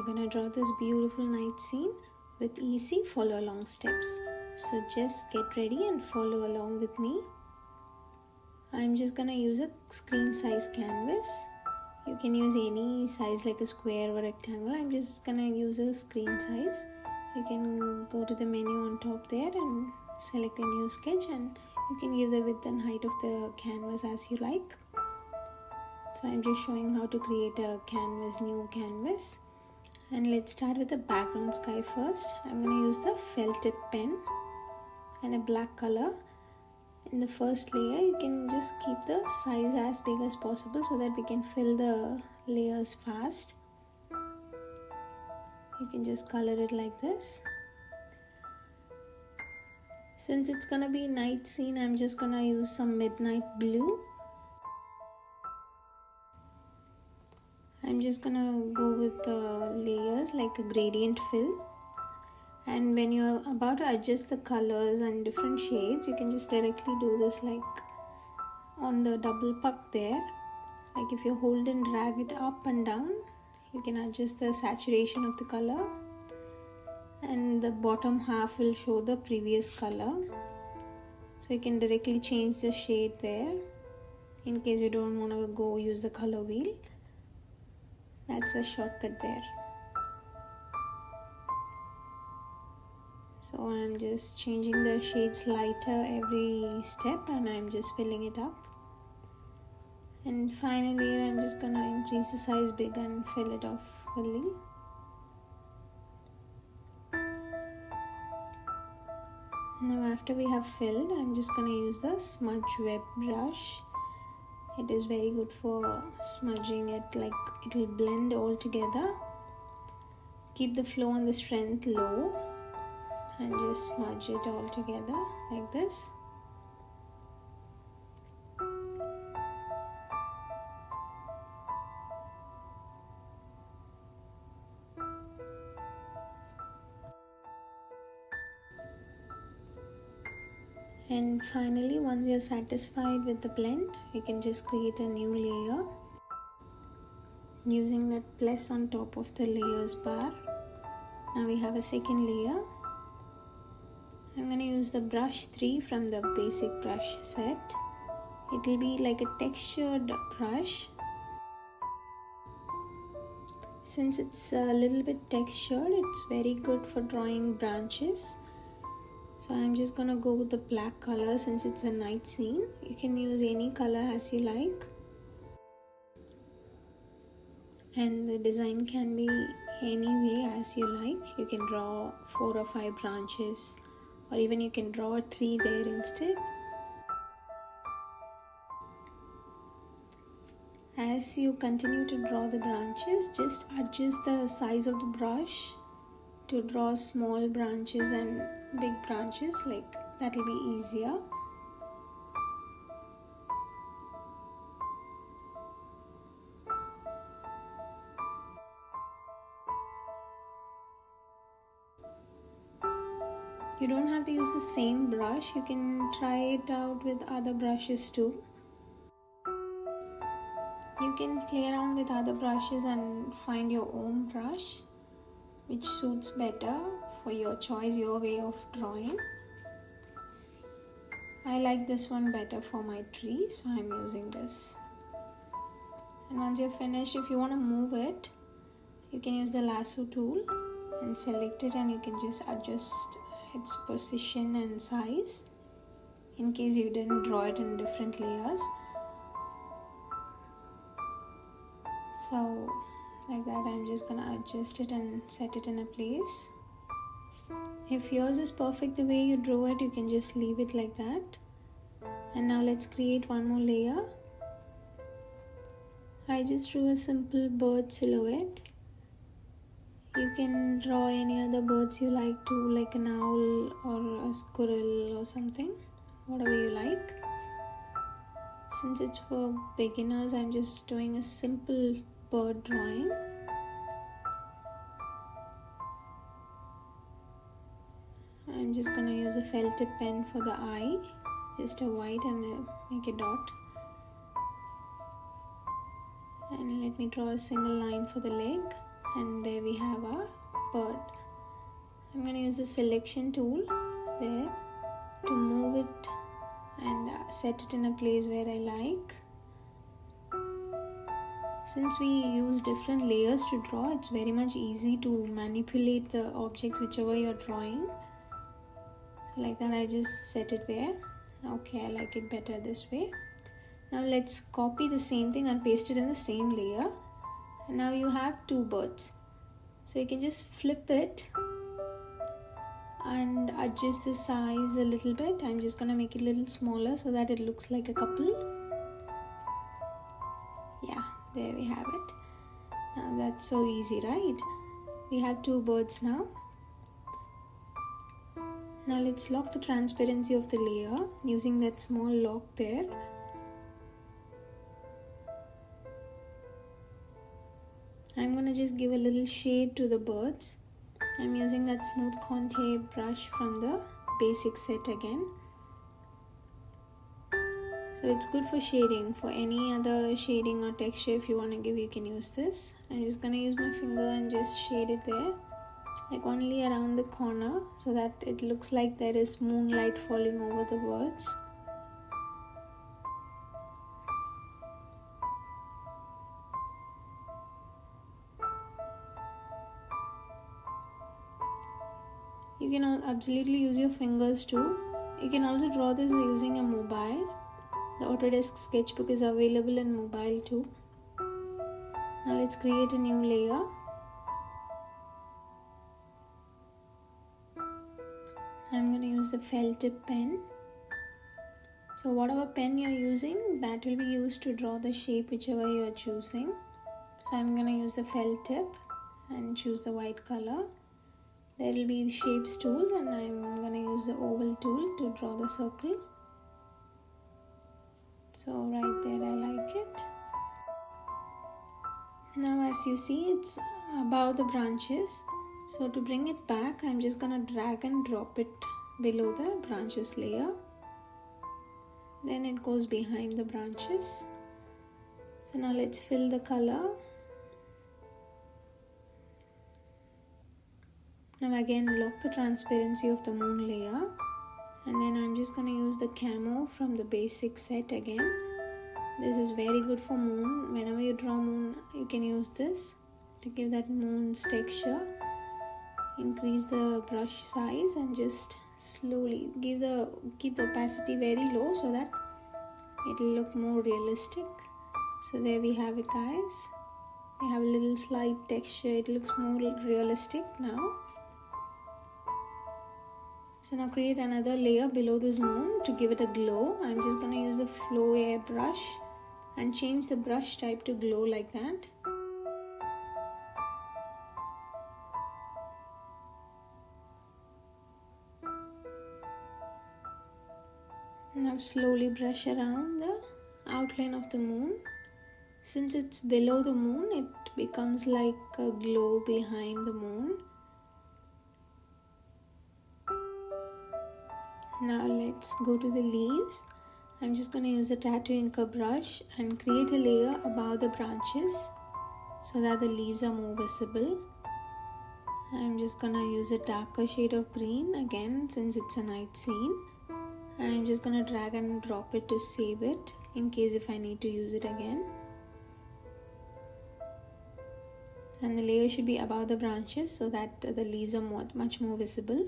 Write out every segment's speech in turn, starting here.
gonna draw this beautiful night scene with easy follow along steps. So just get ready and follow along with me. I'm just gonna use a screen size canvas. You can use any size like a square or rectangle. I'm just gonna use a screen size. You can go to the menu on top there and select a new sketch, and you can give the width and height of the canvas as you like. So I'm just showing how to create a new canvas. And let's start with the background sky first. I'm going to use the felt tip pen and a black color. In the first layer, you can just keep the size as big as possible so that we can fill the layers fast. You can just color it like this. Since it's gonna be night scene, I'm just gonna use some midnight blue. I'm just gonna go with the layers like a gradient fill. And when you're about to adjust the colors and different shades, you can just directly do this like on the double puck there. Like if you hold and drag it up and down, you can adjust the saturation of the color, and the bottom half will show the previous color. So you can directly change the shade there in case you don't want to go use the color wheel. That's a shortcut there. So I'm just changing the shades lighter every step, and I'm just filling it up. And finally I'm just gonna increase the size big and fill it off fully. Now after we have filled, I'm just gonna use the smudge web brush. It is very good for smudging it, like it will blend all together. Keep the flow and the strength low and just smudge it all together like this. And finally, once you're satisfied with the blend, you can just create a new layer using that plus on top of the layers bar. Now we have a second layer. I'm going to use the brush 3 from the basic brush set. It will be like a textured brush. Since it's a little bit textured, it's very good for drawing branches. So I'm just gonna go with the black color since it's a night scene. You can use any color as you like. And the design can be any way as you like. You can draw 4 or 5 branches, or even you can draw a tree there instead. As you continue to draw the branches, just adjust the size of the brush to draw small branches and big branches, like that will be easier. You don't have to use the same brush, you can try it out with other brushes too. You can play around with other brushes and find your own brush which suits better for your choice, your way of drawing. I like this one better for my tree, so I'm using this. And once you're finished, if you want to move it, you can use the lasso tool and select it, and you can just adjust its position and size in case you didn't draw it in different layers. So like that, I'm just gonna adjust it and set it in a place. If yours is perfect the way you drew it, you can just leave it like that. And now let's create one more layer. I just drew a simple bird silhouette. You can draw any other birds you like to, like an owl or a squirrel or something, whatever you like. Since it's for beginners, I'm just doing a simple bird drawing. I'm just gonna use a felt tip pen for the eye, just a white, and make a dot. And let me draw a single line for the leg, and there we have our bird. I'm going to use the selection tool there to move it and set it in a place where I like. Since we use different layers to draw, it's very much easy to manipulate the objects whichever you're drawing. So like that, I just set it there. Okay, I like it better this way. Now let's copy the same thing and paste it in the same layer. And now you have two birds. So you can just flip it and adjust the size a little bit. I'm just gonna make it a little smaller so that it looks like a couple. Yeah, there we have it. Now that's so easy, right? We have two birds now. Now let's lock the transparency of the layer using that small lock there. I'm gonna just give a little shade to the birds. I'm using that smooth contour brush from the basic set again. So it's good for shading. For any other shading or texture if you want to give, you can use this. I'm just gonna use my finger and just shade it there, like only around the corner, so that it looks like there is moonlight falling over the birds. You can absolutely use your fingers too. You can also draw this using a mobile. The Autodesk Sketchbook is available in mobile too. Now let's create a new layer. I'm going to use the felt tip pen. So whatever pen you're using, that will be used to draw the shape whichever you are choosing. So I'm going to use the felt tip and choose the white color. There will be the shapes tools and I'm going to use the oval tool to draw the circle. So right there, I like it. Now as you see, it's above the branches. So to bring it back, I'm just going to drag and drop it below the branches layer. Then it goes behind the branches. So now let's fill the color. Now again, lock the transparency of the moon layer. And then I'm just going to use the camo from the basic set again. This is very good for moon. Whenever you draw moon, you can use this to give that moon's texture. Increase the brush size and just slowly keep the opacity very low so that it will look more realistic. So there we have it, guys. We have a little slight texture. It looks more realistic now. So now create another layer below this moon to give it a glow. I'm just going to use the flow airbrush and change the brush type to glow like that. Now slowly brush around the outline of the moon. Since it's below the moon, it becomes like a glow behind the moon. Now let's go to the leaves. I'm just going to use the tattoo inker brush and create a layer above the branches so that the leaves are more visible. I'm just going to use a darker shade of green again since it's a night scene. And I'm just going to drag and drop it to save it in case if I need to use it again. And the layer should be above the branches so that the leaves are much more visible.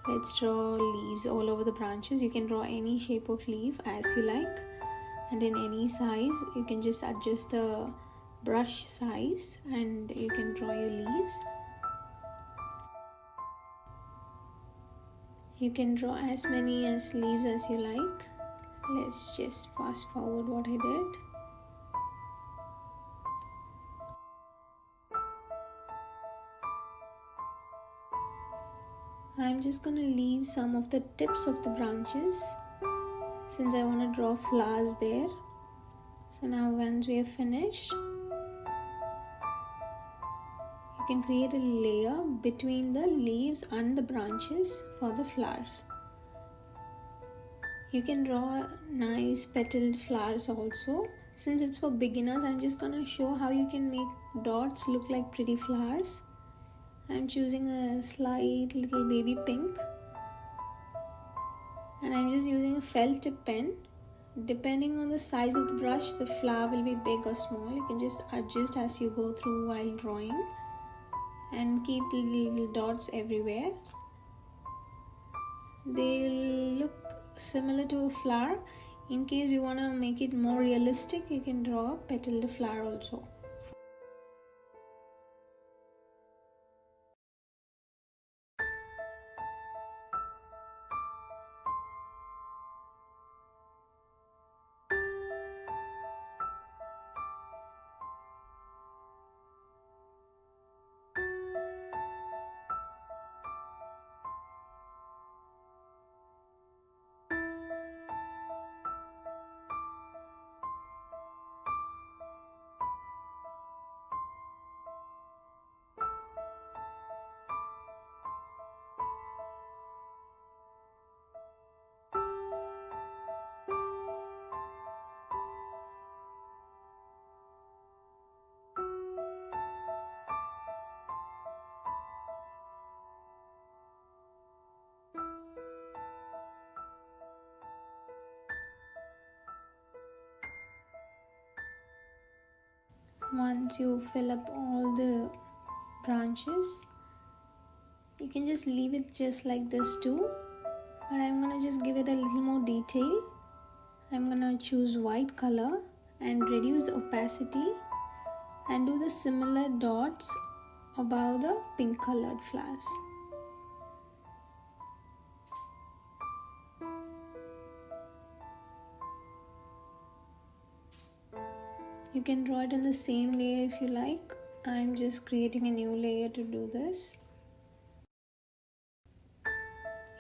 Let's draw leaves all over the branches. You can draw any shape of leaf as you like and in any size. You can just adjust the brush size and you can draw your leaves. You can draw as many leaves as you like. Let's just fast forward what I did. I'm just going to leave some of the tips of the branches since I want to draw flowers there. So now once we are finished, you can create a layer between the leaves and the branches for the flowers. You can draw nice petaled flowers also. Since it's for beginners, I'm just gonna show how you can make dots look like pretty flowers. I'm choosing a slight little baby pink, and I'm just using a felt tip pen. Depending on the size of the brush, the flower will be big or small. You can just adjust as you go through while drawing, and keep little dots everywhere. They'll look similar to a flower. In case you want to make it more realistic, you can draw a petaled flower also. Once you fill up all the branches, you can just leave it just like this too, but I'm gonna just give it a little more detail. I'm gonna choose white color and reduce the opacity and do the similar dots above the pink colored flowers. You can draw it in the same layer if you like. I'm just creating a new layer to do this.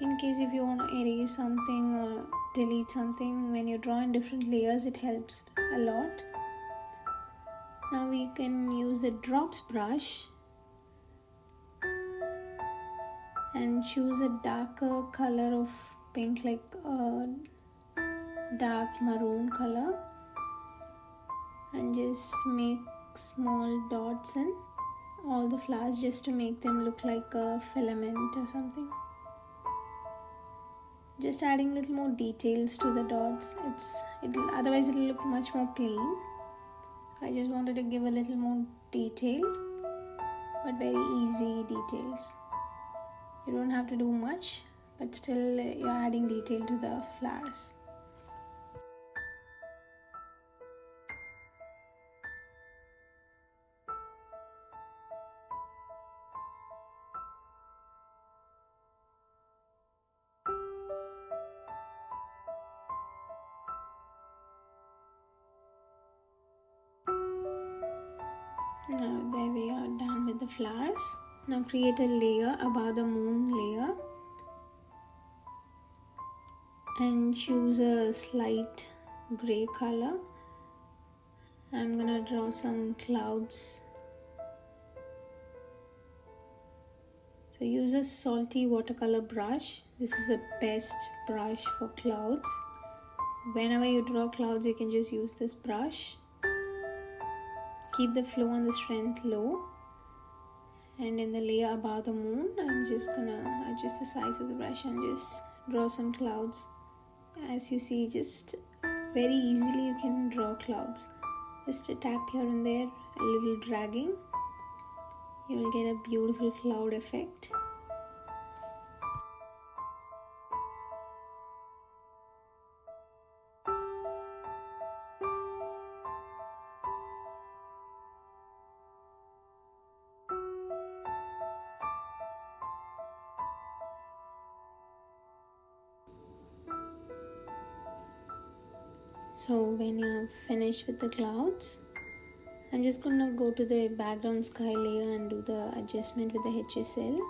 In case if you want to erase something or delete something, when you draw in different layers, it helps a lot. Now we can use the drops brush and choose a darker color of pink, like a dark maroon color, and just make small dots in all the flowers just to make them look like a filament or something. Just adding little more details to the dots. Otherwise it'll look much more plain. I just wanted to give a little more detail, but very easy details. You don't have to do much, but still you're adding detail to the flowers. Now there we are done with the flowers. Now create a layer above the moon layer and choose a slight gray color. I'm gonna draw some clouds. So use a salty watercolor brush. This is the best brush for clouds. Whenever you draw clouds, you can just use this brush. Keep the flow and the strength low, and in the layer above the moon, I'm just gonna adjust the size of the brush and just draw some clouds. As you see, just very easily you can draw clouds. Just a tap here and there, a little dragging, you will get a beautiful cloud effect. So when you're finished with the clouds, I'm just gonna go to the background sky layer and do the adjustment with the HSL.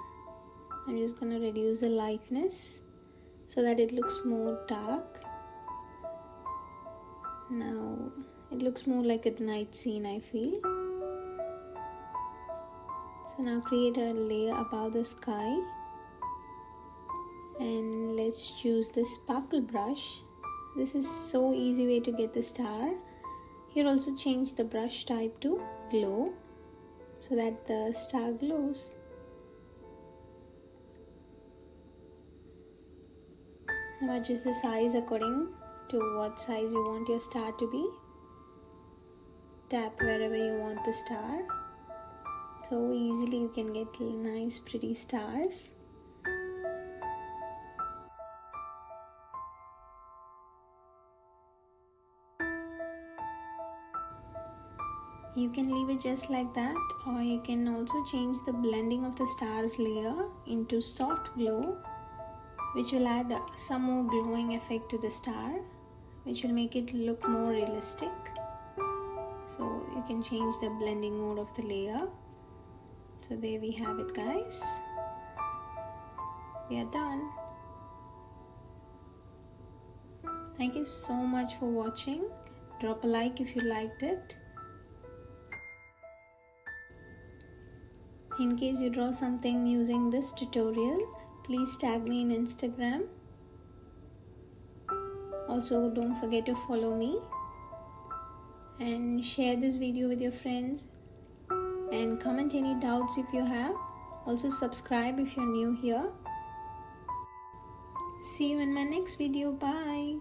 I'm just gonna reduce the lightness so that it looks more dark. Now it looks more like a night scene, I feel. So now create a layer above the sky and let's choose the sparkle brush. This is so easy way to get the star. Here also change the brush type to glow so that the star glows. Now adjust the size according to what size you want your star to be. Tap wherever you want the star. So easily you can get nice pretty stars. You can leave it just like that, or you can also change the blending of the stars layer into soft glow, which will add some more glowing effect to the star, which will make it look more realistic. So you can change the blending mode of the layer. So there we have it, guys. We are done. Thank you so much for watching. Drop a like if you liked it. In case you draw something using this tutorial, please tag me in Instagram. Also, don't forget to follow me and share this video with your friends, and comment any doubts if you have. Also subscribe if you're new here. See you in my next video. Bye.